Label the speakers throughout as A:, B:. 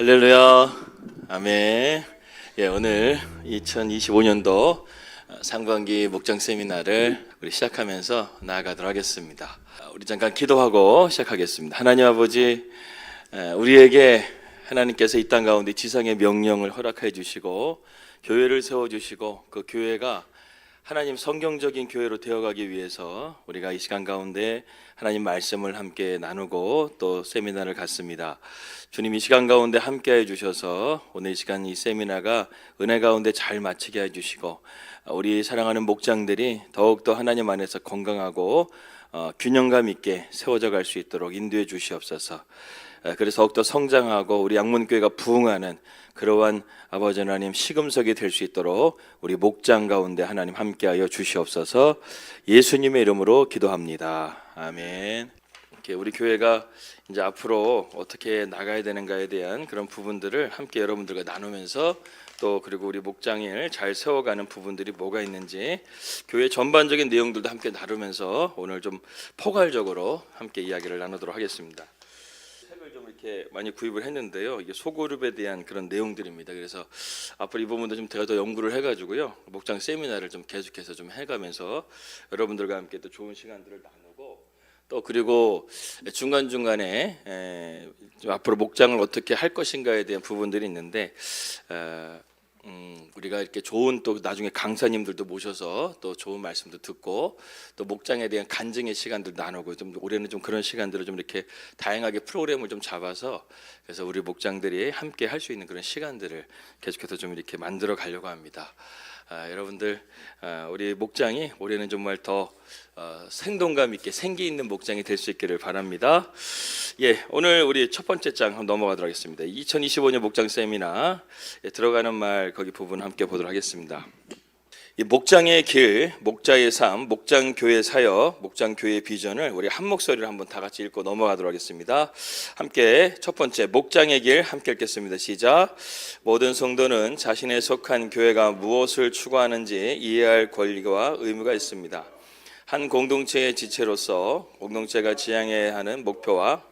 A: 할렐루야, 아멘. 오늘 2025년도 상반기 목장 세미나를 우리 시작하면서 나아가도록 하겠습니다. 우리 잠깐 기도하고 시작하겠습니다. 하나님 아버지, 우리에게 하나님께서 이 땅 가운데 지상의 명령을 허락해 주시고 교회를 세워주시고 그 교회가 하나님 성경적인 교회로 되어가기 위해서 우리가 이 시간 가운데 하나님 말씀을 함께 나누고 또 세미나를 갖습니다. 주님, 이 시간 가운데 함께해 주셔서 오늘 이 시간 이 세미나가 은혜 가운데 잘 마치게 해주시고 우리 사랑하는 목장들이 더욱더 하나님 안에서 건강하고 균형감 있게 세워져 갈 수 있도록 인도해 주시옵소서. 그래서 더욱더 성장하고 우리 양문교회가 부흥하는 그러한 아버지 하나님 시금석이 될 수 있도록 우리 목장 가운데 하나님 함께하여 주시옵소서. 예수님의 이름으로 기도합니다. 아멘. 이렇게 우리 교회가 이제 앞으로 어떻게 나가야 되는가에 대한 그런 부분들을 함께 여러분들과 나누면서 또 그리고 우리 목장을 잘 세워가는 부분들이 뭐가 있는지 교회 전반적인 내용들도 함께 나누면서 오늘 좀 포괄적으로 함께 이야기를 나누도록 하겠습니다. 좀 이렇게 많이 구입을 했는데요. 이게 소그룹에 대한 그런 내용들입니다. 그래서 앞으로 이 부분도 좀 제가 더 연구를 해가지고요. 목장 세미나를 좀 계속해서 좀 해가면서 여러분들과 함께 또 좋은 시간들을 나누고 또 그리고 중간 중간에 앞으로 목장을 어떻게 할 것인가에 대한 부분들이 있는데. 우리가 이렇게 좋은 또 나중에 강사님들도 모셔서 또 좋은 말씀도 듣고 또 목장에 대한 간증의 시간들 나누고 좀 올해는 좀 그런 시간들을 좀 이렇게 다양하게 프로그램을 좀 잡아서 그래서 우리 목장들이 함께 할 수 있는 그런 시간들을 계속해서 좀 이렇게 만들어 가려고 합니다. 여러분들 우리 목장이 올해는 정말 더 생동감 있게 생기 있는 목장이 될 수 있기를 바랍니다. 오늘 우리 첫 번째 장 한번 넘어가도록 하겠습니다. 2025년 목장 세미나 들어가는 말 거기 부분 함께 보도록 하겠습니다. 이 목장의 길, 목자의 삶, 목장교회 사역, 목장교회 비전을 우리 한 목소리로 한번 다 같이 읽고 넘어가도록 하겠습니다. 함께 첫 번째 목장의 길 함께 읽겠습니다. 시작. 모든 성도는 자신에 속한 교회가 무엇을 추구하는지 이해할 권리와 의무가 있습니다. 한 공동체의 지체로서 공동체가 지향해야 하는 목표와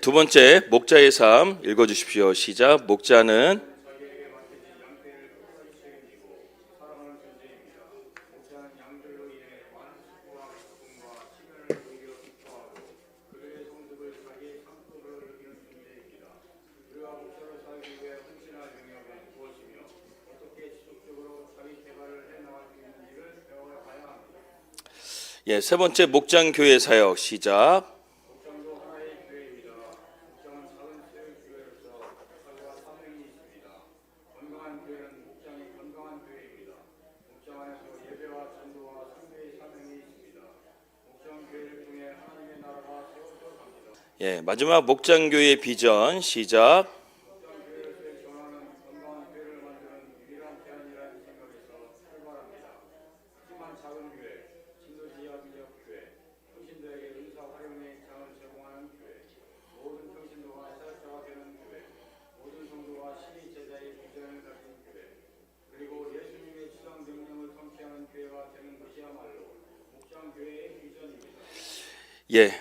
A: 두 번째 목자의 삶 읽어주십시오. 시작. 목자는 세 번째 목장교회 사역 시작. 마지막 목장교회 비전 시작.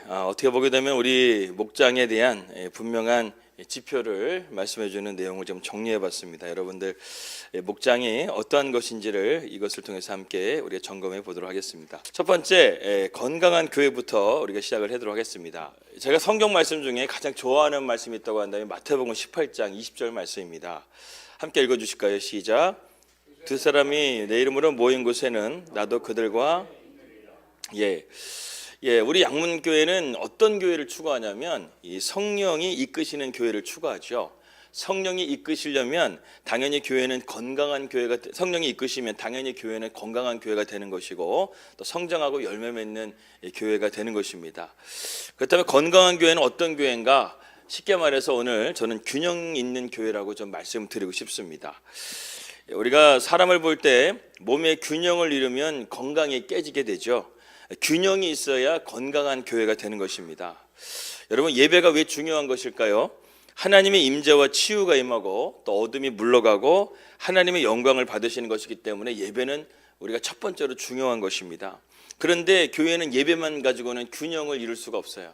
A: 어떻게 보게 되면 우리 목장에 대한 분명한 지표를 말씀해 주는 내용을 좀 정리해 봤습니다. 여러분들 목장이 어떠한 것인지를 이것을 통해서 함께 우리가 점검해 보도록 하겠습니다. 첫 번째 건강한 교회부터 우리가 시작을 하도록 하겠습니다. 제가 성경 말씀 중에 가장 좋아하는 말씀이 있다고 한다면 마태복음 18장 20절 말씀입니다. 함께 읽어 주실까요? 시작. 두 사람이 내 이름으로 모인 곳에는 나도 그들과 우리 양문교회는 어떤 교회를 추구하냐면 이 성령이 이끄시는 교회를 추구하죠. 성령이 이끄시려면 당연히 교회는 건강한 교회가, 성령이 이끄시면 당연히 교회는 건강한 교회가 되는 것이고 또 성장하고 열매 맺는 교회가 되는 것입니다. 그렇다면 건강한 교회는 어떤 교회인가? 쉽게 말해서 오늘 저는 균형 있는 교회라고 좀 말씀드리고 싶습니다. 우리가 사람을 볼 때 몸의 균형을 잃으면 건강이 깨지게 되죠. 균형이 있어야 건강한 교회가 되는 것입니다. 여러분, 예배가 왜 중요한 것일까요? 하나님의 임재와 치유가 임하고 또 어둠이 물러가고 하나님의 영광을 받으시는 것이기 때문에 예배는 우리가 첫 번째로 중요한 것입니다. 그런데 교회는 예배만 가지고는 균형을 이룰 수가 없어요.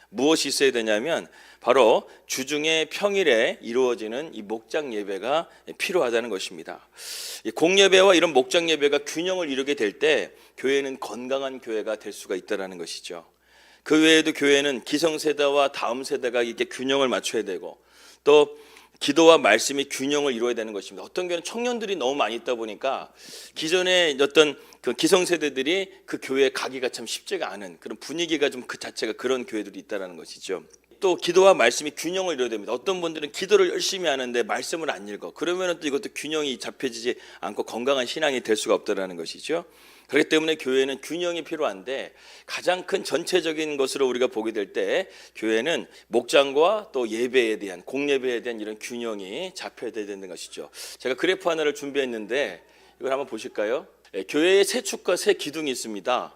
A: 무엇이 있어야 되냐면 바로 주중에 평일에 이루어지는 이 목장 예배가 필요하다는 것입니다. 공예배와 이런 목장 예배가 균형을 이루게 될 때 교회는 건강한 교회가 될 수가 있다는 것이죠. 그 외에도 교회는 기성세대와 다음 세대가 이렇게 균형을 맞춰야 되고 또 기도와 말씀이 균형을 이루어야 되는 것입니다. 어떤 교회는 청년들이 너무 많이 있다 보니까 기존에 어떤 그 기성세대들이 그 교회에 가기가 참 쉽지가 않은 그런 분위기가 좀 그 자체가 그런 교회들이 있다는 것이죠. 또 기도와 말씀이 균형을 이루어야 됩니다. 어떤 분들은 기도를 열심히 하는데 말씀을 안 읽어. 그러면 또 이것도 균형이 잡혀지지 않고 건강한 신앙이 될 수가 없다는 것이죠. 그렇기 때문에 교회는 균형이 필요한데 가장 큰 전체적인 것으로 우리가 보게 될 때 교회는 목장과 또 예배에 대한 공예배에 대한 이런 균형이 잡혀야 되는 것이죠. 제가 그래프 하나를 준비했는데 이걸 한번 보실까요? 교회의 세 축과 세 기둥이 있습니다.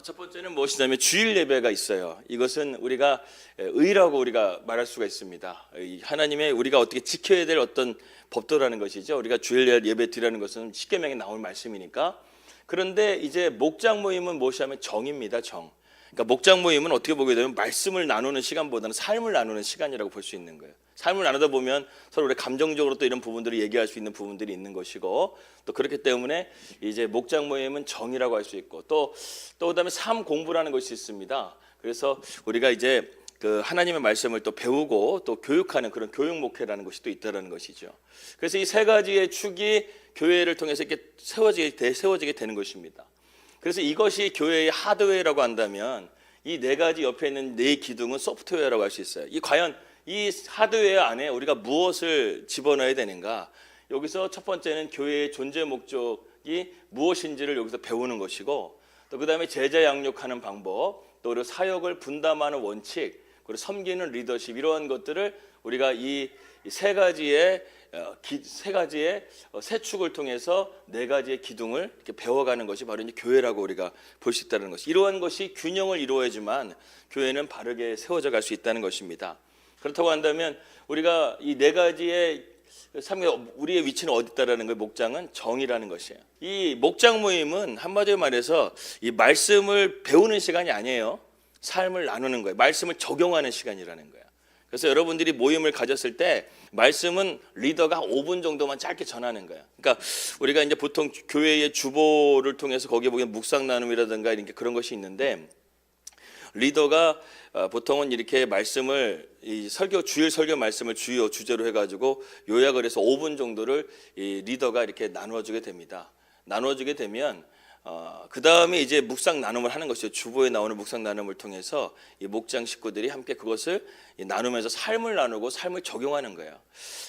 A: 첫 번째는 무엇이냐면 주일 예배가 있어요. 이것은 우리가 의라고 우리가 말할 수가 있습니다. 하나님의 우리가 어떻게 지켜야 될 어떤 법도라는 것이죠. 우리가 주일 예배 드리라는 것은 십계명에 나온 말씀이니까. 그런데 이제 목장 모임은 무엇이냐면 정입니다. 정. 그러니까 목장 모임은 어떻게 보게 되면 말씀을 나누는 시간보다는 삶을 나누는 시간이라고 볼 수 있는 거예요. 삶을 나누다 보면 서로 우리 감정적으로 또 이런 부분들을 얘기할 수 있는 부분들이 있는 것이고 또 그렇기 때문에 이제 목장 모임은 정이라고 할 수 있고 또 그다음에 삶 공부라는 것이 있습니다. 그래서 우리가 이제 그 하나님의 말씀을 또 배우고 또 교육하는 그런 교육 목회라는 것이 또 있다는 것이죠. 그래서 이 세 가지의 축이 교회를 통해서 이렇게 세워지게 되는 것입니다. 그래서 이것이 교회의 하드웨어라고 한다면 이 네 가지 옆에 있는 네 기둥은 소프트웨어라고 할 수 있어요. 과연 이 하드웨어 안에 우리가 무엇을 집어넣어야 되는가? 여기서 첫 번째는 교회의 존재 목적이 무엇인지를 여기서 배우는 것이고 또 그다음에 제자 양육하는 방법, 또 그리고 사역을 분담하는 원칙, 그리고 섬기는 리더십 이러한 것들을 우리가 이 세 가지의 세 축을 통해서 네 가지의 기둥을 이렇게 배워가는 것이 바로 이제 교회라고 우리가 볼 수 있다는 것이 이러한 것이 균형을 이루어야지만 교회는 바르게 세워져 갈 수 있다는 것입니다. 그렇다고 한다면 우리가 이 네 가지의 우리의 위치는 어디 있다라는 거예요. 목장은 정이라는 것이에요. 이 목장 모임은 한마디로 말해서 이 말씀을 배우는 시간이 아니에요. 삶을 나누는 거예요. 말씀을 적용하는 시간이라는 거예요. 그래서 여러분들이 모임을 가졌을 때 말씀은 리더가 5분 정도만 짧게 전하는 거예요. 그러니까 우리가 이제 보통 교회의 주보를 통해서 거기에 보면 묵상 나눔이라든가 이런 그런 것이 있는데 리더가 보통은 이렇게 말씀을 주일 설교 말씀을 주요 주제로 해가지고 요약을 해서 5분 정도를 이 리더가 이렇게 나누어주게 됩니다. 나누어주게 되면 그 다음에 이제 묵상 나눔을 하는 것이죠. 주보에 나오는 묵상 나눔을 통해서 이 목장 식구들이 함께 그것을 나누면서 삶을 나누고 삶을 적용하는 거예요.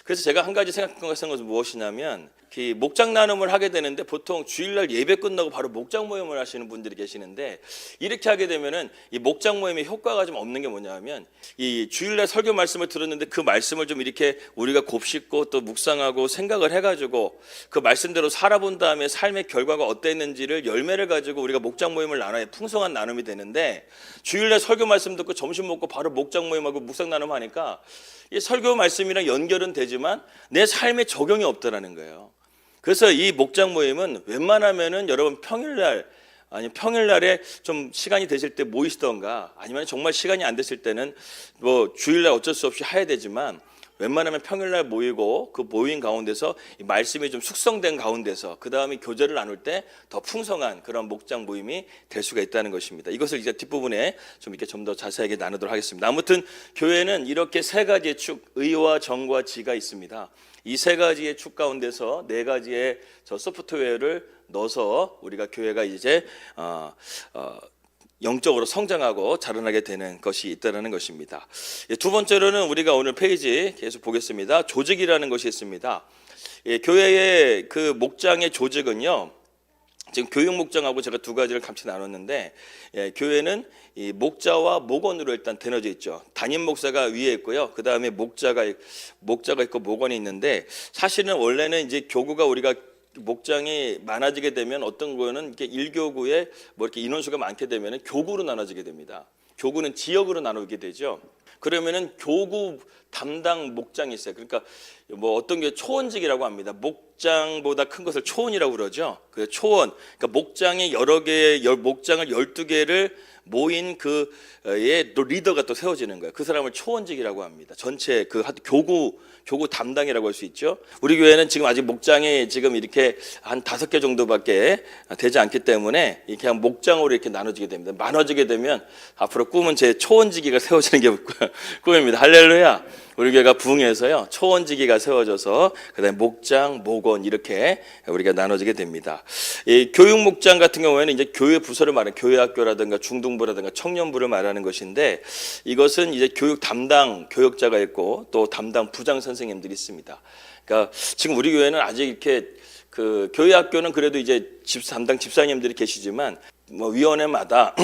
A: 그래서 제가 한 가지 생각한 것은 무엇이냐면 목장 나눔을 하게 되는데 보통 주일날 예배 끝나고 바로 목장 모임을 하시는 분들이 계시는데 이렇게 하게 되면은 이 목장 모임의 효과가 좀 없는 게 뭐냐면 이 주일날 설교 말씀을 들었는데 그 말씀을 좀 이렇게 우리가 곱씹고 또 묵상하고 생각을 해가지고 그 말씀대로 살아본 다음에 삶의 결과가 어땠는지를 열매를 가지고 우리가 목장 모임을 나눠야 풍성한 나눔이 되는데 주일날 설교 말씀 듣고 점심 먹고 바로 목장 모임하고 묵상 나눔하니까 이 설교 말씀이랑 연결은 되지만 내 삶에 적용이 없다라는 거예요. 그래서 이 목장 모임은 웬만하면은 여러분 평일날에 좀 시간이 되실 때 모이시던가 아니면 정말 시간이 안 되실 때는 뭐 주일날 어쩔 수 없이 해야 되지만 웬만하면 평일날 모이고 그 모임 가운데서 이 말씀이 좀 숙성된 가운데서 그 다음에 교제를 나눌 때 더 풍성한 그런 목장 모임이 될 수가 있다는 것입니다. 이것을 이제 뒷부분에 좀 더 자세하게 나누도록 하겠습니다. 아무튼 교회는 이렇게 세 가지의 축, 의와 정과 지가 있습니다. 이 세 가지의 축 가운데서 네 가지의 저 소프트웨어를 넣어서 우리가 교회가 이제 영적으로 성장하고 자라나게 되는 것이 있다는 것입니다. 두 번째로는 우리가 오늘 페이지 계속 보겠습니다. 조직이라는 것이 있습니다. 교회의 그 목장의 조직은요. 지금 교육 목장하고 제가 두 가지를 같이 나눴는데 교회는 이 목자와 목원으로 일단 나눠져 있죠. 담임 목사가 위에 있고요. 그 다음에 목자가 있고 목원이 있는데 사실은 원래는 이제 교구가 우리가 목장이 많아지게 되면 어떤 거는 이렇게 일교구에 뭐 이렇게 인원수가 많게 되면 교구로 나눠지게 됩니다. 교구는 지역으로 나누게 되죠. 그러면은 교구 담당 목장이 있어요. 그러니까 뭐 어떤 게 초원직이라고 합니다. 목장보다 큰 것을 초원이라고 그러죠. 그 초원, 그러니까 목장이 여러 개의 목장을 12개를 모인 그의 또 리더가 또 세워지는 거예요. 그 사람을 초원직이라고 합니다. 전체 그 교구 담당이라고 할 수 있죠. 우리 교회는 지금 아직 목장이 지금 이렇게 한 5개 정도밖에 되지 않기 때문에 이렇게 한 목장으로 이렇게 나눠지게 됩니다. 나눠지게 되면 앞으로 꿈은 제 초원지기가 세워지는 게 꿈입니다. 할렐루야. 우리 교회가 부흥해서요 초원지기가 세워져서 그다음에 목장, 목원 이렇게 우리가 나눠지게 됩니다. 이 교육 목장 같은 경우에는 이제 교회 부서를 말하는 교회학교라든가 중등부라든가 청년부를 말하는 것인데, 이것은 이제 교육 담당 교역자가 있고 또 담당 부장 선생님들이 있습니다. 그러니까 지금 우리 교회는 아직 이렇게 그 교회학교는 그래도 이제 담당 집사님들이 계시지만 뭐 위원회마다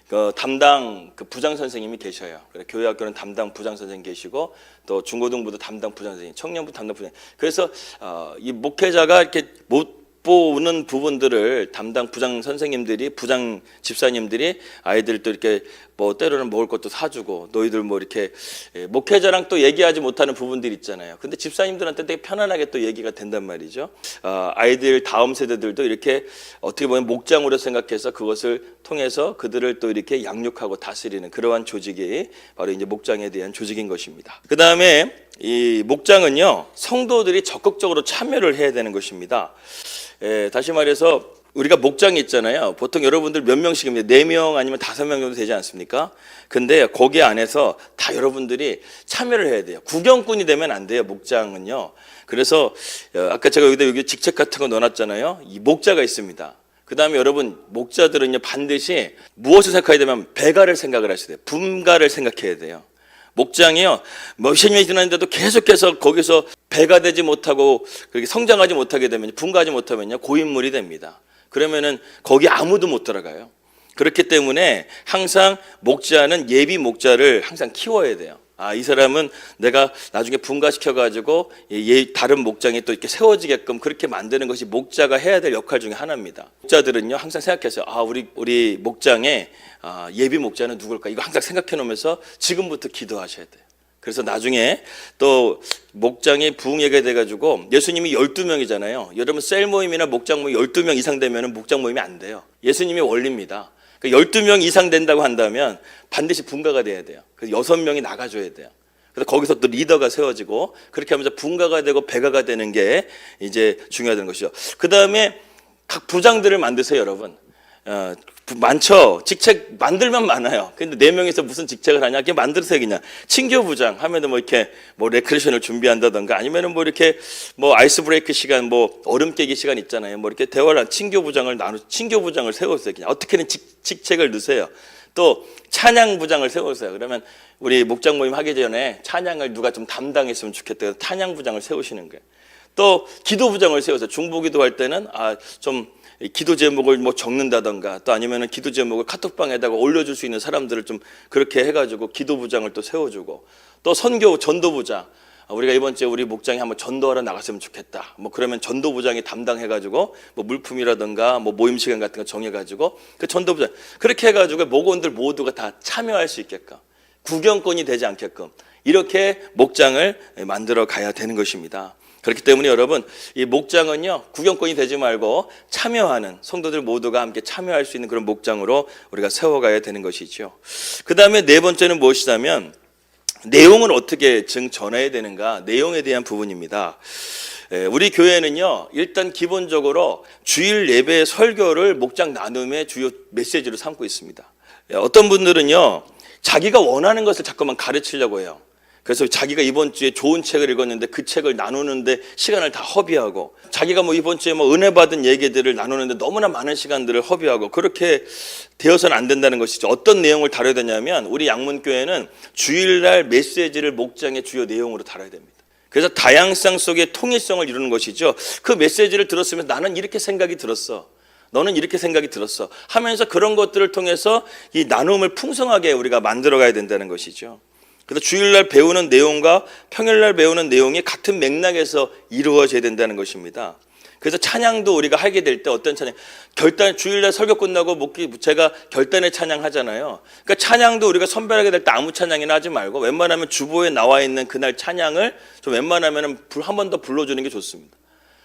A: 그 담당 그 부장 선생님이 계셔요. 그래 교회학교는 담당 부장 선생님 계시고 또 중고등부도 담당 부장 선생님, 청년부 담당 부장. 그래서 이 목회자가 이렇게 못 보는 부분들을 담당 부장 선생님들이, 부장 집사님들이 아이들도 이렇게 뭐 때로는 먹을 것도 사주고, 너희들 뭐 이렇게 목회자랑 또 얘기하지 못하는 부분들이 있잖아요. 근데 집사님들한테 되게 편안하게 또 얘기가 된단 말이죠. 아이들 다음 세대들도 이렇게 어떻게 보면 목장으로 생각해서 그것을 통해서 그들을 또 이렇게 양육하고 다스리는 그러한 조직이 바로 이제 목장에 대한 조직인 것입니다. 그 다음에 이 목장은요 성도들이 적극적으로 참여를 해야 되는 것입니다. 다시 말해서 우리가 목장이 있잖아요. 보통 여러분들 몇 명씩입니다. 4명 아니면 5명 정도 되지 않습니까? 근데 거기 안에서 다 여러분들이 참여를 해야 돼요. 구경꾼이 되면 안 돼요, 목장은요. 그래서 아까 제가 여기 직책 같은 거 넣어놨잖아요. 이 목자가 있습니다. 그 다음에 여러분 목자들은요 반드시 무엇을 생각해야 되면 배가를 생각을 하셔야 돼요. 분가를 생각해야 돼요. 목장이요 몇십 년이 지났는데도 계속해서 거기서 배가 되지 못하고 그렇게 성장하지 못하게 되면, 분가하지 못하면요 고인물이 됩니다. 그러면은 거기 아무도 못 들어가요. 그렇기 때문에 항상 목자는 예비 목자를 항상 키워야 돼요. 이 사람은 내가 나중에 분가시켜가지고 다른 목장이 또 이렇게 세워지게끔 그렇게 만드는 것이 목자가 해야 될 역할 중에 하나입니다. 목자들은요 항상 생각해서 우리 목장에 예비 목자는 누굴까, 이거 항상 생각해 놓으면서 지금부터 기도하셔야 돼요. 그래서 나중에 또 목장이 부흥하게 돼가지고 예수님이 12명이잖아요. 여러분 셀 모임이나 목장 모임 12명 이상 되면 목장 모임이 안 돼요. 예수님의 원리입니다. 12명 이상 된다고 한다면 반드시 분가가 돼야 돼요. 그래서 6명이 나가줘야 돼요. 그래서 거기서 또 리더가 세워지고 그렇게 하면서 분가가 되고 배가가 되는 게 이제 중요하다는 것이죠. 그 다음에 각 부장들을 만드세요, 여러분. 많죠. 직책 만들면 많아요. 근데 4명이서 무슨 직책을 하냐? 그냥 만들어서 그냥 친교부장 하면은 뭐 이렇게 뭐 레크레이션을 준비한다던가 아니면은 뭐 이렇게 뭐 아이스 브레이크 시간, 뭐 얼음 깨기 시간 있잖아요. 뭐 이렇게 대화를 한 친교부장을 세우세요. 그냥 어떻게든 직책을 넣으세요. 또 찬양부장을 세우세요. 그러면 우리 목장 모임 하기 전에 찬양을 누가 좀 담당했으면 좋겠다. 찬양부장을 세우시는 거예요. 또 기도부장을 세우세요. 중보기도할 때는 좀 기도 제목을 뭐 적는다던가 또 아니면은 기도 제목을 카톡방에다가 올려줄 수 있는 사람들을 좀 그렇게 해가지고 기도부장을 또 세워주고, 또 선교 전도부장, 우리가 이번 주에 우리 목장에 한번 전도하러 나갔으면 좋겠다. 뭐 그러면 전도부장이 담당해가지고 뭐 물품이라든가 뭐 모임 시간 같은 거 정해가지고 그 전도부장 그렇게 해가지고 목원들 모두가 다 참여할 수 있게끔, 구경꾼이 되지 않게끔 이렇게 목장을 만들어 가야 되는 것입니다. 그렇기 때문에 여러분 이 목장은요 구경꾼이 되지 말고 참여하는 성도들 모두가 함께 참여할 수 있는 그런 목장으로 우리가 세워가야 되는 것이죠. 그 다음에 4번째는 무엇이냐면 내용을 어떻게 전해야 되는가, 내용에 대한 부분입니다. 우리 교회는요 일단 기본적으로 주일 예배 설교를 목장 나눔의 주요 메시지로 삼고 있습니다. 어떤 분들은요 자기가 원하는 것을 자꾸만 가르치려고 해요. 그래서 자기가 이번 주에 좋은 책을 읽었는데 그 책을 나누는데 시간을 다 허비하고, 자기가 뭐 이번 주에 뭐 은혜 받은 얘기들을 나누는데 너무나 많은 시간들을 허비하고, 그렇게 되어서는 안 된다는 것이죠. 어떤 내용을 다뤄야 되냐면 우리 양문교회는 주일날 메시지를 목장의 주요 내용으로 다뤄야 됩니다. 그래서 다양성 속의 통일성을 이루는 것이죠. 그 메시지를 들었으면 나는 이렇게 생각이 들었어, 너는 이렇게 생각이 들었어 하면서 그런 것들을 통해서 이 나눔을 풍성하게 우리가 만들어 가야 된다는 것이죠. 그래서 주일날 배우는 내용과 평일날 배우는 내용이 같은 맥락에서 이루어져야 된다는 것입니다. 그래서 찬양도 우리가 하게 될 때 어떤 찬양, 주일날 설교 끝나고 제가 결단의 찬양 하잖아요. 그러니까 찬양도 우리가 선별하게 될 때 아무 찬양이나 하지 말고 웬만하면 주보에 나와 있는 그날 찬양을 좀 웬만하면 한 번 더 불러주는 게 좋습니다.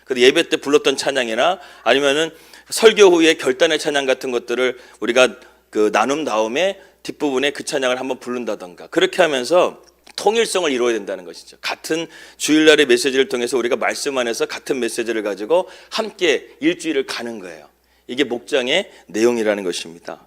A: 그래서 예배 때 불렀던 찬양이나 아니면은 설교 후에 결단의 찬양 같은 것들을 우리가 그 나눈 다음에 뒷부분에 그 찬양을 한번 부른다던가 그렇게 하면서 통일성을 이루어야 된다는 것이죠. 같은 주일날의 메시지를 통해서 우리가 말씀 안에서 같은 메시지를 가지고 함께 일주일을 가는 거예요. 이게 목장의 내용이라는 것입니다.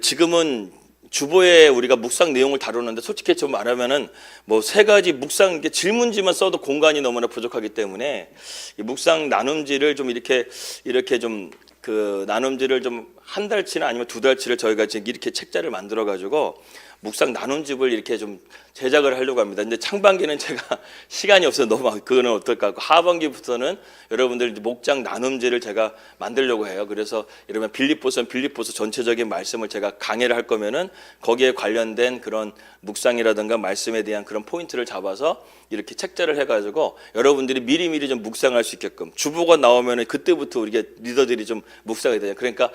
A: 지금은 주보에 우리가 묵상 내용을 다루는데 솔직히 좀 말하면은 뭐 세 가지 묵상 질문지만 써도 공간이 너무나 부족하기 때문에 이 묵상 나눔지를 좀 이렇게 좀 그 나눔지를 좀 한 달치나 아니면 두 달치를 저희가 지금 이렇게 책자를 만들어 가지고 묵상 나눔집을 이렇게 좀 제작을 하려고 합니다. 근데 상반기는 제가 시간이 없어서 너무 그거는 어떨까 하고 하반기부터는 여러분들 목장 나눔지를 제가 만들려고 해요. 그래서 이러면 빌립보서 전체적인 말씀을 제가 강해를 할 거면은 거기에 관련된 그런 묵상이라든가 말씀에 대한 그런 포인트를 잡아서 이렇게 책자를 해가지고 여러분들이 미리미리 좀 묵상할 수 있게끔 주보가 나오면은 그때부터 우리가 리더들이 좀 묵상이 돼요. 그러니까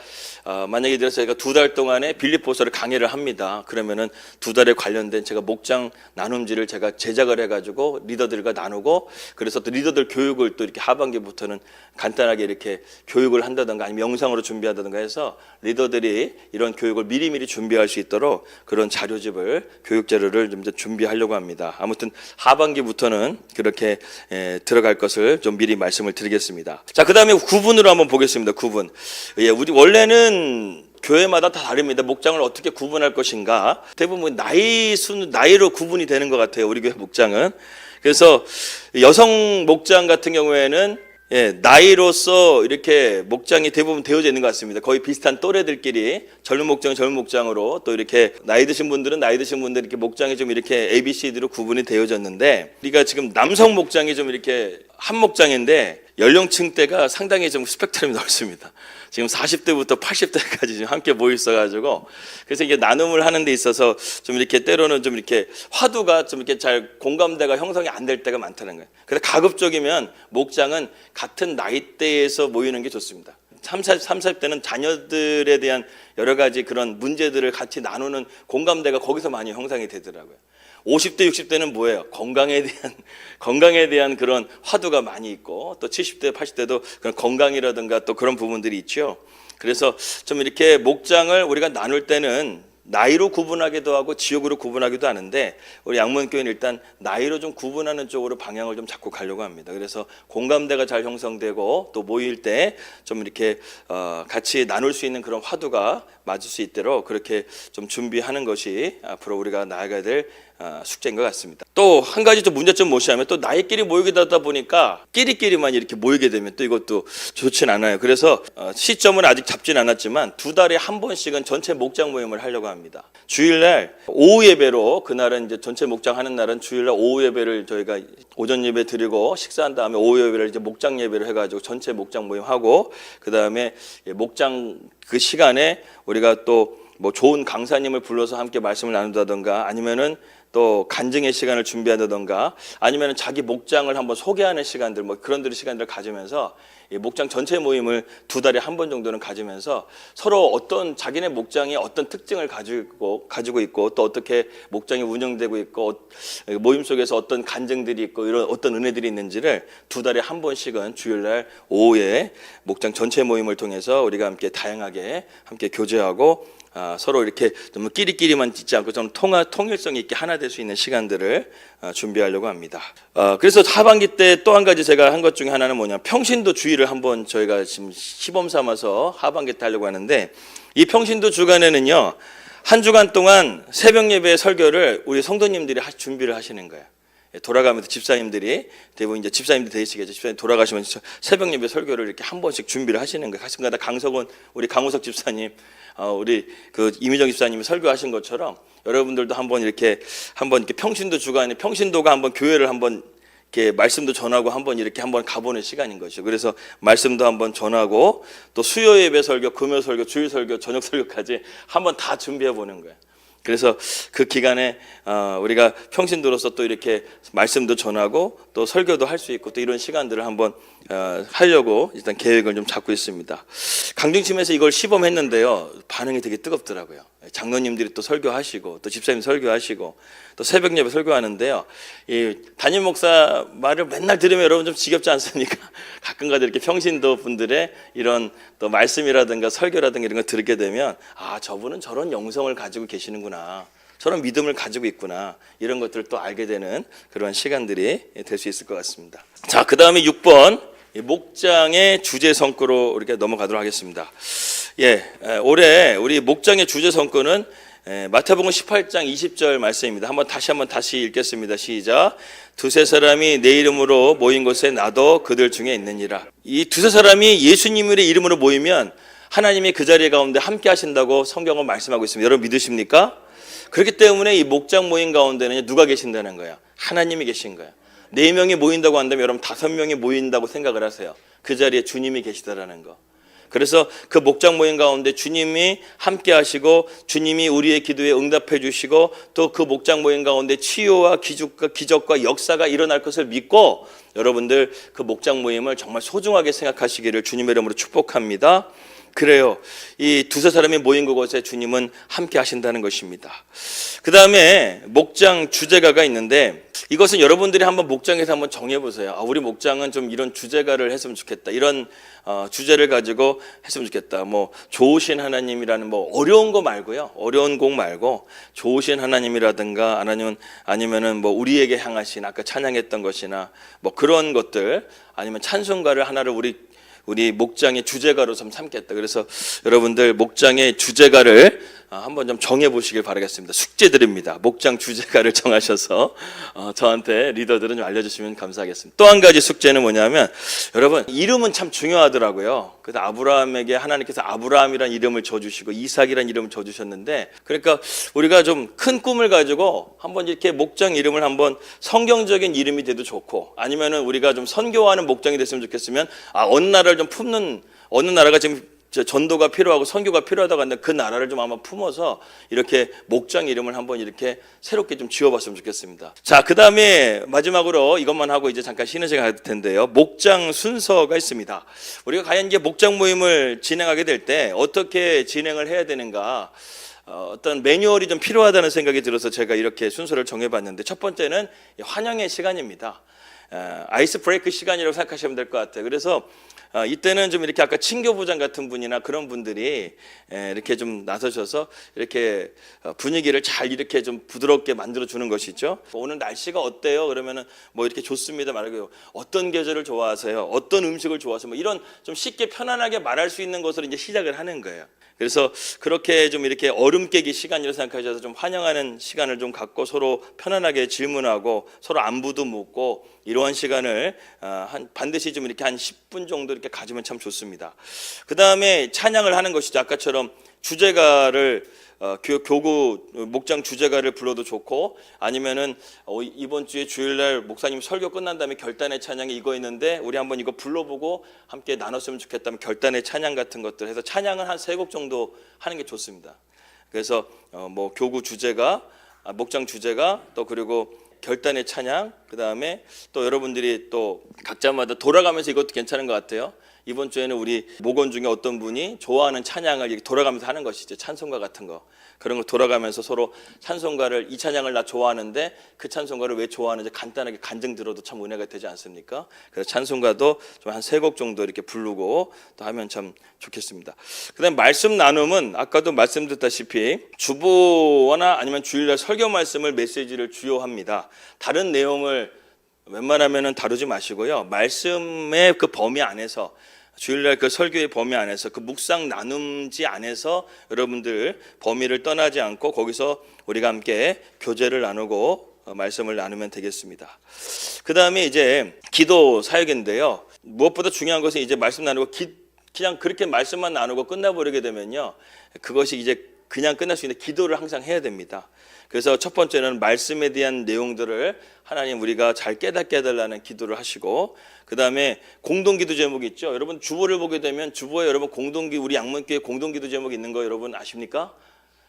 A: 만약에 들어서 제가 두 달 동안에 빌립보서를 강해를 합니다. 그러면은 두 달에 관련된 제가 목장 나눔지를 제가 제작을 해가지고 리더들과 나누고 그래서 또 리더들 교육을 또 이렇게 하반기부터는 간단하게 이렇게 교육을 한다든가 아니면 영상으로 준비한다든가 해서 리더들이 이런 교육을 미리미리 준비할 수 있도록 그런 자료집을 교육 자료를 좀 준비하려고 합니다. 아무튼 하반기부터는 그렇게 들어갈 것을 좀 미리 말씀을 드리겠습니다. 자, 그 다음에 구분으로 한번 보겠습니다. 구분. 우리 원래는 교회마다 다 다릅니다. 목장을 어떻게 구분할 것인가. 대부분 나이로 구분이 되는 것 같아요. 우리 교회 목장은. 그래서 여성 목장 같은 경우에는 나이로서 이렇게 목장이 대부분 되어져 있는 것 같습니다. 거의 비슷한 또래들끼리 젊은 목장은 젊은 목장으로 또 이렇게 나이 드신 분들은 나이 드신 분들 이렇게 목장이 좀 이렇게 ABCD로 구분이 되어졌는데 우리가 지금 남성 목장이 좀 이렇게 한 목장인데 연령층대가 상당히 좀 스펙트럼이 넓습니다. 지금 40대부터 80대까지 지금 함께 모여 있어가지고 그래서 이게 나눔을 하는 데 있어서 좀 이렇게 때로는 좀 이렇게 화두가 좀 이렇게 잘 공감대가 형성이 안 될 때가 많다는 거예요. 그래서 가급적이면 목장은 같은 나이대에서 모이는 게 좋습니다. 30대는 자녀들에 대한 여러 가지 그런 문제들을 같이 나누는 공감대가 거기서 많이 형성이 되더라고요. 50대, 60대는 뭐예요? 건강에 대한 그런 화두가 많이 있고 또 70대, 80대도 그런 건강이라든가 또 그런 부분들이 있죠. 그래서 좀 이렇게 목장을 우리가 나눌 때는 나이로 구분하기도 하고 지역으로 구분하기도 하는데 우리 양문교회는 일단 나이로 좀 구분하는 쪽으로 방향을 좀 잡고 가려고 합니다. 그래서 공감대가 잘 형성되고 또 모일 때 좀 이렇게 같이 나눌 수 있는 그런 화두가 맞을 수 있도록 그렇게 좀 준비하는 것이 앞으로 우리가 나아가야 될 숙제인 것 같습니다. 또 한 가지 좀 문제점 무엇이냐면 또 나이끼리 모이게 되다 보니까 끼리끼리만 이렇게 모이게 되면 또 이것도 좋진 않아요. 그래서 시점은 아직 잡진 않았지만 두 달에 한 번씩은 전체 목장 모임을 하려고 합니다. 주일날 오후 예배로 그날은 이제 전체 목장 하는 날은 주일날 오후 예배를 저희가 오전 예배 드리고 식사한 다음에 오후 예배를 이제 목장 예배를 해가지고 전체 목장 모임하고 그 다음에 목장 그 시간에 우리가 또 뭐 좋은 강사님을 불러서 함께 말씀을 나눈다던가 아니면은 또 간증의 시간을 준비한다던가 아니면 자기 목장을 한번 소개하는 시간들 뭐 그런 시간들을 가지면서 이 목장 전체 모임을 두 달에 한 번 정도는 가지면서 서로 어떤 자기네 목장이 어떤 특징을 가지고 있고 또 어떻게 목장이 운영되고 있고 모임 속에서 어떤 간증들이 있고 이런 어떤 은혜들이 있는지를 두 달에 한 번씩은 주일날 오후에 목장 전체 모임을 통해서 우리가 함께 다양하게 함께 교제하고 서로 이렇게 좀 끼리끼리만 있지 않고 좀 통일성 있게 하나 될 수 있는 시간들을 준비하려고 합니다. 그래서 하반기 때 또 한 가지 제가 한 것 중에 하나는 뭐냐 평신도 주일을 한번 저희가 지금 시범 삼아서 하반기 때 하려고 하는데 이 평신도 주간에는요 한 주간 동안 새벽 예배 설교를 우리 성도님들이 준비를 하시는 거예요. 돌아가면서 집사님들이 대부분 이제 집사님들 되시겠죠. 집사님 돌아가시면 새벽 예배 설교를 이렇게 한 번씩 준비를 하시는 거예요. 가끔가다 강석원 우리 강우석 집사님, 우리 그 이미정 집사님이 설교하신 것처럼 여러분들도 한번 이렇게 평신도 주간에 평신도가 한번 교회를 한번 이렇게 말씀도 전하고 한번 이렇게 한번 가보는 시간인 것이죠. 그래서 말씀도 한번 전하고 또 수요 예배 설교, 금요 설교, 주일 설교, 저녁 설교까지 한번 다 준비해 보는 거예요. 그래서 그 기간에 우리가 평신도로서 또 이렇게 말씀도 전하고 또 설교도 할 수 있고 또 이런 시간들을 한번 하려고 일단 계획을 좀 잡고 있습니다. 강등침에서 이걸 시범했는데요, 반응이 되게 뜨겁더라고요. 장로님들이 또 설교하시고 또 집사님 설교하시고 또 새벽 예배 설교하는데요, 이 담임 목사 말을 맨날 들으면 여러분 좀 지겹지 않습니까? 가끔가다 이렇게 평신도 분들의 이런 또 말씀이라든가 설교라든가 이런 거 들게 되면 아, 저분은 저런 영성을 가지고 계시는구나, 저런 믿음을 가지고 있구나, 이런 것들을 또 알게 되는 그런 시간들이 될 수 있을 것 같습니다. 자, 그 다음에 6번 목장의 주제 성구로 이렇게 넘어가도록 하겠습니다. 올해 우리 목장의 주제 성구는 마태복음 18장 20절 말씀입니다. 다시 읽겠습니다. 시작. 두세 사람이 내 이름으로 모인 곳에 나도 그들 중에 있느니라. 이 두세 사람이 예수님의 이름으로 모이면 하나님이 그 자리 가운데 함께 하신다고 성경은 말씀하고 있습니다. 여러분 믿으십니까? 그렇기 때문에 이 목장 모임 가운데는 누가 계신다는 거야? 하나님이 계신 거야. 4명이 모인다고 한다면 여러분 5명이 모인다고 생각을 하세요. 그 자리에 주님이 계시다라는 거. 그래서 그 목장 모임 가운데 주님이 함께 하시고 주님이 우리의 기도에 응답해 주시고 또 그 목장 모임 가운데 치유와 기적과 역사가 일어날 것을 믿고 여러분들 그 목장 모임을 정말 소중하게 생각하시기를 주님의 이름으로 축복합니다. 그래요. 이 두세 사람이 모인 그곳에 주님은 함께 하신다는 것입니다. 그 다음에 목장 주제가가 있는데 이것은 여러분들이 한번 목장에서 한번 정해보세요. 우리 목장은 좀 이런 주제가를 했으면 좋겠다. 이런 주제를 가지고 했으면 좋겠다. 뭐 좋으신 하나님이라는 뭐 어려운 거 말고요. 어려운 곡 말고 좋으신 하나님이라든가 아니면은 뭐 우리에게 향하신 아까 찬양했던 것이나 뭐 그런 것들 아니면 찬송가를 하나를 우리 목장의 주제가로 좀 삼겠다. 그래서 여러분들 목장의 주제가를 한번 좀 정해보시길 바라겠습니다. 숙제드립니다. 목장 주제가를 정하셔서 저한테 리더들은 좀 알려주시면 감사하겠습니다. 또 한 가지 숙제는 뭐냐면 여러분 이름은 참 중요하더라고요. 그래서 아브라함에게 하나님께서 아브라함이라는 이름을 줘주시고 이삭이라는 이름을 줘주셨는데 그러니까 우리가 좀 큰 꿈을 가지고 한번 이렇게 목장 이름을 한번 성경적인 이름이 돼도 좋고 아니면은 우리가 좀 선교하는 목장이 됐으면 좋겠으면 어느 나라를 좀 품는 어느 나라가 지금 전도가 필요하고 선교가 필요하다고 하는데 그 나라를 좀 아마 품어서 이렇게 목장 이름을 한번 이렇게 새롭게 좀 지어봤으면 좋겠습니다. 자, 그 다음에 마지막으로 이것만 하고 이제 잠깐 쉬는 시간 할 텐데요. 목장 순서가 있습니다. 우리가 과연 이제 목장 모임을 진행하게 될 때 어떻게 진행을 해야 되는가 어떤 매뉴얼이 좀 필요하다는 생각이 들어서 제가 이렇게 순서를 정해봤는데 첫 번째는 환영의 시간입니다. 아이스 브레이크 시간이라고 생각하시면 될 것 같아요. 그래서 이때는 좀 이렇게 아까 친교부장 같은 분이나 그런 분들이 이렇게 좀 나서셔서 이렇게 분위기를 잘 이렇게 좀 부드럽게 만들어 주는 것이죠. 오늘 날씨가 어때요? 그러면은 뭐 이렇게 좋습니다 말고 어떤 계절을 좋아하세요? 어떤 음식을 좋아하세요? 뭐 이런 좀 쉽게 편안하게 말할 수 있는 것으로 이제 시작을 하는 거예요. 그래서 그렇게 좀 이렇게 얼음 깨기 시간이라고 생각하셔서 좀 환영하는 시간을 좀 갖고 서로 편안하게 질문하고 서로 안부도 묻고 이러한 시간을 반드시 좀 이렇게 한 10분 정도 이렇게 가지면 참 좋습니다. 그 다음에 찬양을 하는 것이죠. 아까처럼 주제가를 교구 목장 주제가를 불러도 좋고 아니면은 이번 주에 주일날 목사님 설교 끝난 다음에 결단의 찬양이 이거 있는데 우리 한번 이거 불러보고 함께 나눴으면 좋겠다면 결단의 찬양 같은 것들 해서 찬양을 한 3곡 정도 하는 게 좋습니다. 그래서 뭐 교구 주제가 목장 주제가 또 그리고 결단의 찬양 그 다음에 또 여러분들이 또 각자마다 돌아가면서 이것도 괜찮은 것 같아요. 이번 주에는 우리 목원 중에 어떤 분이 좋아하는 찬양을 돌아가면서 하는 것이죠. 찬송가 같은 거. 그런 거 돌아가면서 서로 찬송가를 이 찬양을 나 좋아하는데 그 찬송가를 왜 좋아하는지 간단하게 간증 들어도 참 은혜가 되지 않습니까? 그래서 찬송가도 좀 한 3곡 정도 이렇게 부르고 또 하면 참 좋겠습니다. 그다음 말씀 나눔은 아까도 말씀드렸다시피 주보나 아니면 주일날 설교 말씀을 메시지를 주요합니다. 다른 내용을 웬만하면은 다루지 마시고요. 말씀의 그 범위 안에서 주일날 그 설교의 범위 안에서 그 묵상 나눔지 안에서 여러분들 범위를 떠나지 않고 거기서 우리가 함께 교제를 나누고 말씀을 나누면 되겠습니다. 그 다음에 이제 기도 사역인데요. 무엇보다 중요한 것은 이제 말씀 나누고 그냥 그렇게 말씀만 나누고 끝나버리게 되면요. 그것이 이제 그냥 끝날 수 있는데 기도를 항상 해야 됩니다. 그래서 첫 번째는 말씀에 대한 내용들을 하나님 우리가 잘 깨닫게 해달라는 기도를 하시고 그 다음에 공동기도 제목이 있죠. 여러분 주보를 보게 되면 주보에 여러분 우리 양문교회 공동기도 제목이 있는 거 여러분 아십니까?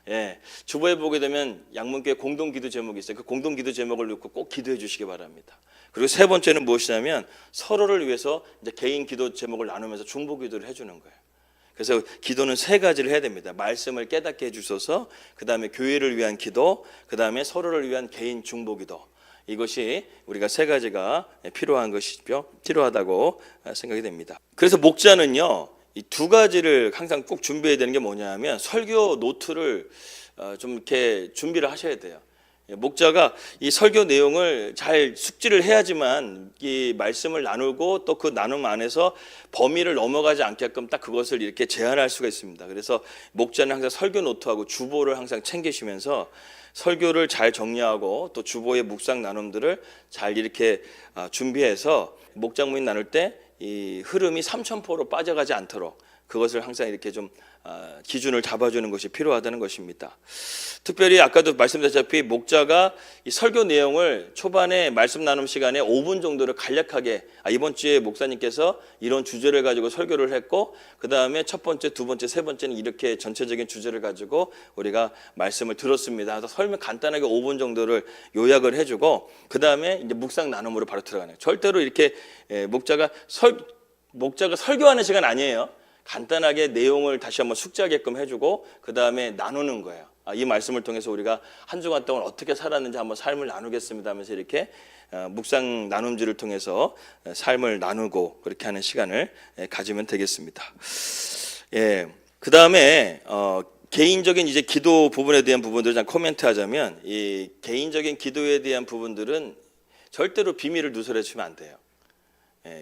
A: 예, 주보에 보게 되면 양문교회 공동기도 제목이 있어요. 그 공동기도 제목을 넣고 꼭 기도해 주시기 바랍니다. 그리고 세 번째는 무엇이냐면 서로를 위해서 이제 개인 기도 제목을 나누면서 중보기도를 해주는 거예요. 그래서 기도는 세 가지를 해야 됩니다. 말씀을 깨닫게 해주셔서, 그 다음에 교회를 위한 기도, 그 다음에 서로를 위한 개인 중보기도. 이것이 우리가 세 가지가 필요한 것이죠. 필요하다고 생각이 됩니다. 그래서 목자는요, 이 두 가지를 항상 꼭 준비해야 되는 게 뭐냐면 설교 노트를 좀 이렇게 준비를 하셔야 돼요. 목자가 이 설교 내용을 잘 숙지를 해야지만 이 말씀을 나누고 또 그 나눔 안에서 범위를 넘어가지 않게끔 딱 그것을 이렇게 제한할 수가 있습니다. 그래서 목자는 항상 설교 노트하고 주보를 항상 챙기시면서 설교를 잘 정리하고 또 주보의 묵상 나눔들을 잘 이렇게 준비해서 목장모임 나눌 때 이 흐름이 삼천포로 빠져가지 않도록 그것을 항상 이렇게 좀 기준을 잡아주는 것이 필요하다는 것입니다. 특별히 아까도 말씀드렸다시피 목자가 이 설교 내용을 초반에 말씀 나눔 시간에 5분 정도를 간략하게, 이번 주에 목사님께서 이런 주제를 가지고 설교를 했고, 그 다음에 첫 번째, 두 번째, 세 번째는 이렇게 전체적인 주제를 가지고 우리가 말씀을 들었습니다. 그래서 설명 간단하게 5분 정도를 요약을 해주고, 그 다음에 이제 묵상 나눔으로 바로 들어가네요. 절대로 이렇게 목자가 설교하는 시간 아니에요. 간단하게 내용을 다시 한번 숙지하게끔 해주고 그 다음에 나누는 거예요. 이 말씀을 통해서 우리가 한 주간 동안 어떻게 살았는지 한번 삶을 나누겠습니다 하면서 이렇게 묵상 나눔지를 통해서 삶을 나누고 그렇게 하는 시간을 가지면 되겠습니다. 예, 그 다음에 개인적인 이제 기도 부분에 대한 부분들을 좀 코멘트하자면, 이 개인적인 기도에 대한 부분들은 절대로 비밀을 누설해 주면 안 돼요.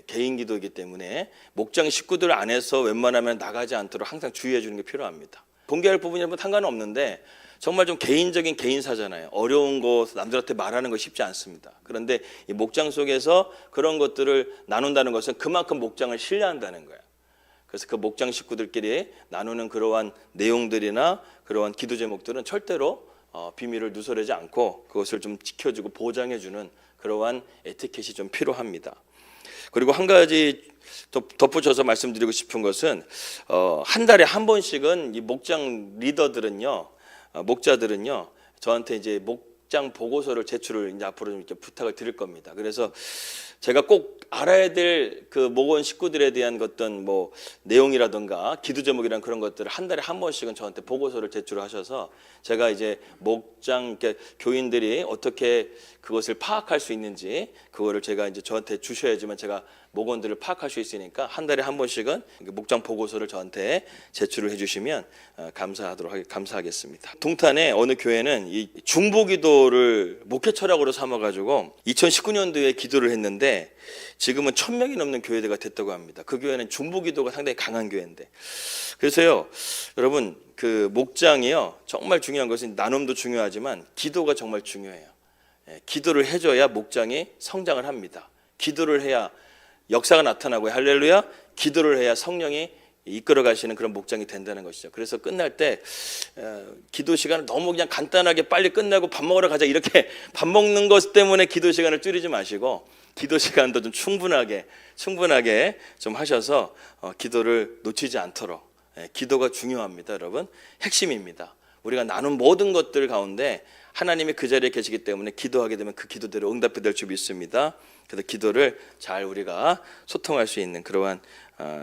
A: 개인 기도이기 때문에 목장 식구들 안에서 웬만하면 나가지 않도록 항상 주의해 주는 게 필요합니다. 공개할 부분이라면 상관은 없는데 정말 좀 개인적인 개인사잖아요. 어려운 거 남들한테 말하는 거 쉽지 않습니다. 그런데 이 목장 속에서 그런 것들을 나눈다는 것은 그만큼 목장을 신뢰한다는 거예요. 그래서 그 목장 식구들끼리 나누는 그러한 내용들이나 그러한 기도 제목들은 절대로 비밀을 누설하지 않고 그것을 좀 지켜주고 보장해주는 그러한 에티켓이 좀 필요합니다. 그리고 한 가지 덧붙여서 말씀드리고 싶은 것은 한 달에 한 번씩은 이 목장 리더들은요, 목자들은요, 저한테 이제 목장 보고서를 제출을 이제 앞으로 좀 이렇게 부탁을 드릴 겁니다. 그래서 제가 꼭 알아야 될 그 목원 식구들에 대한 어떤 뭐 내용이라든가 기도 제목이란 그런 것들을 한 달에 한 번씩은 저한테 보고서를 제출하셔서 제가 이제 목장 교인들이 어떻게 그것을 파악할 수 있는지 그거를 제가 이제 저한테 주셔야지만 제가 목원들을 파악할 수 있으니까 한 달에 한 번씩은 목장 보고서를 저한테 제출을 해주시면 감사하겠습니다. 동탄의 어느 교회는 이 중보기도를 목회 철학으로 삼아가지고 2019년도에 기도를 했는데 지금은 1000명이 넘는 교회가 됐다고 합니다. 그 교회는 중보기도가 상당히 강한 교회인데, 그래서요 여러분, 그 목장이요 정말 중요한 것은 나눔도 중요하지만 기도가 정말 중요해요. 기도를 해줘야 목장이 성장을 합니다. 기도를 해야 역사가 나타나고요. 할렐루야. 기도를 해야 성령이 이끌어 가시는 그런 목장이 된다는 것이죠. 그래서 끝날 때 기도 시간을 너무 그냥 간단하게 빨리 끝내고 밥 먹으러 가자 이렇게 밥 먹는 것 때문에 기도 시간을 줄이지 마시고 기도 시간도 좀 충분하게 좀 하셔서 기도를 놓치지 않도록. 기도가 중요합니다, 여러분. 핵심입니다. 우리가 나눈 모든 것들 가운데 하나님이 그 자리에 계시기 때문에 기도하게 되면 그 기도대로 응답이 될 줄 믿습니다. 그래서 기도를 잘 우리가 소통할 수 있는 그러한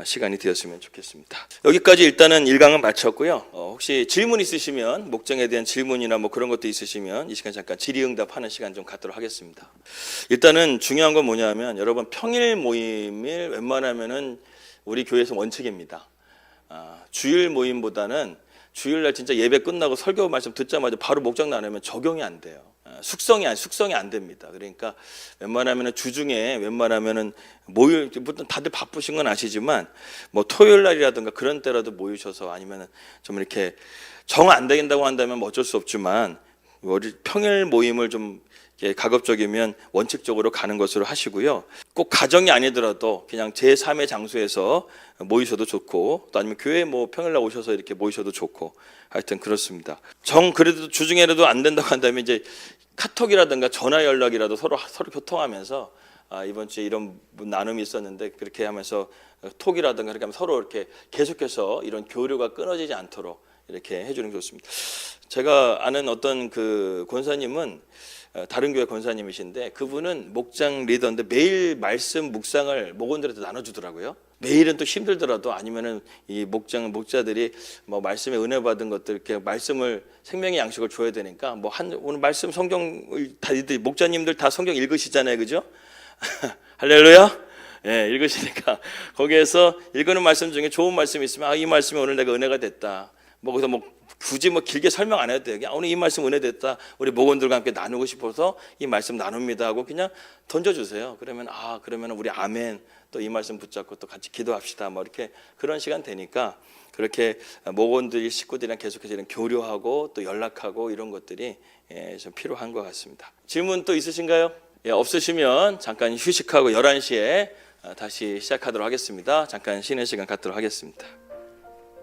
A: 시간이 되었으면 좋겠습니다. 여기까지 일단은 1강은 마쳤고요. 혹시 질문 있으시면, 목장에 대한 질문이나 뭐 그런 것도 있으시면 이 시간 잠깐 질의응답하는 시간 좀 갖도록 하겠습니다. 일단은 중요한 건 뭐냐면, 여러분 평일 모임을 웬만하면은 우리 교회에서 원칙입니다. 주일 모임보다는 주일날 진짜 예배 끝나고 설교 말씀 듣자마자 바로 목장 나누면 적용이 안 돼요. 숙성이 안 됩니다. 그러니까 웬만하면은 주중에 모일, 다들 바쁘신 건 아시지만 뭐 토요일 날이라든가 그런 때라도 모이셔서, 아니면은 좀 이렇게 정 안 된다고 한다면 뭐 어쩔 수 없지만 평일 모임을 좀 가급적이면 원칙적으로 가는 것으로 하시고요. 꼭 가정이 아니더라도 그냥 제3의 장소에서 모이셔도 좋고, 또 아니면 교회 뭐 평일날 오셔서 이렇게 모이셔도 좋고, 하여튼 그렇습니다. 그래도 주중에라도 안 된다고 한다면 이제 카톡이라든가 전화 연락이라도 서로 교통하면서 이번 주에 이런 나눔이 있었는데 그렇게 하면서 톡이라든가 그렇게 하면 서로 이렇게 계속해서 이런 교류가 끊어지지 않도록 이렇게 해주는 게 좋습니다. 제가 아는 어떤 그 권사님은 다른 교회 권사님이신데 그분은 목장 리더인데 매일 말씀 묵상을 목원들한테 나눠주더라고요. 매일은 또 힘들더라도 아니면은 이 목자들이 뭐 말씀에 은혜 받은 것들 이렇게 말씀을 생명의 양식을 줘야 되니까 뭐 오늘 말씀 성경을 다 목자님들 다 성경 읽으시잖아요, 그죠? 할렐루야. 예, 읽으시니까 거기에서 읽는 말씀 중에 좋은 말씀이 있으면 이 말씀이 오늘 내가 은혜가 됐다. 뭐 거기서 뭐 굳이 뭐 길게 설명 안 해도 돼요. 오늘 이 말씀 은혜 됐다. 우리 목원들과 함께 나누고 싶어서 이 말씀 나눕니다 하고 그냥 던져주세요. 그러면 우리 아멘 또 이 말씀 붙잡고 또 같이 기도합시다. 뭐 이렇게 그런 시간 되니까 그렇게 목원들 식구들이랑 계속해서 이런 교류하고 또 연락하고 이런 것들이 좀 필요한 것 같습니다. 질문 또 있으신가요? 없으시면 잠깐 휴식하고 11시에 다시 시작하도록 하겠습니다. 잠깐 쉬는 시간 갖도록 하겠습니다.